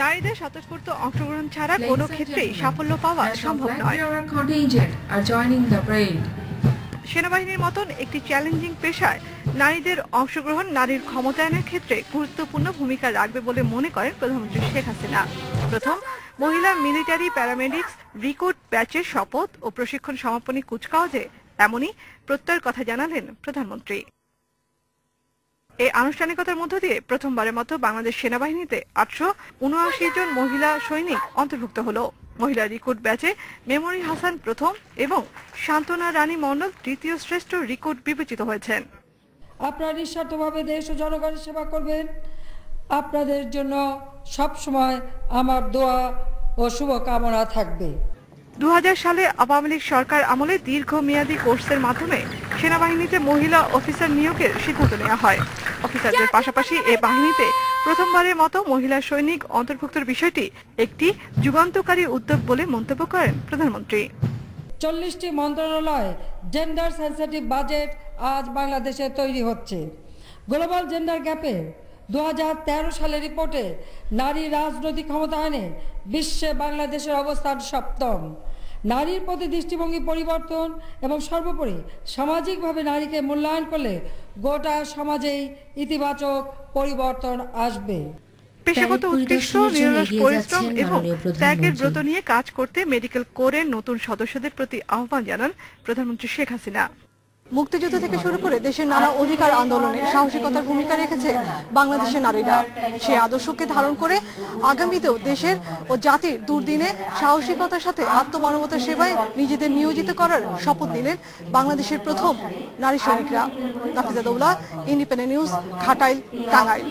নারীদের স্বতঃস্ফূর্ত অংশগ্রহণ ছাড়া কোনো ক্ষেত্রেই সাফল্য পাওয়া সম্ভব নয়। সেনাবাহিনীর মতন একটি চ্যালেঞ্জিং পেশায় নারীদের অংশগ্রহণ নারীর ক্ষমতায়নের ক্ষেত্রে গুরুত্বপূর্ণ ভূমিকা রাখবে বলে মনে করেন প্রধানমন্ত্রী শেখ হাসিনা। প্রথম মহিলা মিলিটারি প্যারামেডিক্স রিক্রুট ব্যাচের শপথ ও প্রশিক্ষণ সমাপনী কুচকাওয়াজে এমনই প্রত্যয়ের কথা জানালেন প্রধানমন্ত্রী। এই আনুষ্ঠানিকতার মধ্য দিয়ে প্রথমবারের মতো বাংলাদেশ সেনাবাহিনীতে 879 জন মহিলা সৈনিক অন্তর্ভুক্ত হলো। মহিলা রিক্রুট ব্যাচে মেমরি হাসান প্রথম এবং শান্তনা রানী মণ্ডল তৃতীয় শ্রেষ্ঠ রিক্রুট বিবেচিত হয়েছেন। আপনারা নিঃস্বার্থভাবে দেশ ও জনগণের সেবা করবেন। আপনাদের জন্য সব সময় আমার দোয়া ও শুভকামনা থাকবে। 2000 সালে আওয়ামী লীগ সরকার আমলে দীর্ঘমেয়াদী কোর্সের মাধ্যমে সেনাবাহিনীতে মহিলা অফিসার নিয়োগের সিদ্ধান্ত নেওয়া হয়। অফিসারদের পাশাপাশি এ বাহিনীতে প্রথমবারের মতো মহিলা সৈনিক অন্তর্ভুক্তের বিষয়টি একটি যুগান্তকারী উদ্যোগ বলে মন্তব্য করেন প্রধানমন্ত্রী। 40টি মন্ত্রণালয় জেন্ডার সেন্সিটিভ বাজেট আজ বাংলাদেশে তৈরি হচ্ছে। গ্লোবাল জেন্ডার গ্যাপে 2013 সালের রিপোর্টে নারী রাজনৈতিক ক্ষমতায়নে বিশ্বে বাংলাদেশের অবস্থান সপ্তম। নারীর প্রতি দৃষ্টিভঙ্গি পরিবর্তন এবং সর্বোপরি সামাজিকভাবে নারীকে মূল্যায়ন করলে গোটা সমাজেই ইতিবাচক পরিবর্তন আসবে। পেশাগত উৎকৃষ্ট নিরলস পরিশ্রম এবং ত্যাগের ব্রত নিয়ে কাজ করতে মেডিকেল কোরের নতুন সদস্যদের প্রতি আহ্বান জানান প্রধানমন্ত্রী শেখ হাসিনা। মুক্তিযুদ্ধ থেকে শুরু করে দেশের নানা অধিকার আন্দোলনে সাহসিকতার ভূমিকা রেখেছে বাংলাদেশের নারীরা। সেই আদর্শকে ধারণ করে আগামীতেও দেশের ও জাতির দুর্দিনে সাহসিকতার সাথে আত্মমানবতার সেবায় নিজেদের নিয়োজিত করার শপথ নিলেন বাংলাদেশের প্রথম নারী সৈনিকরা। Nafiza Daula, independent news, Ghatail, Tangail.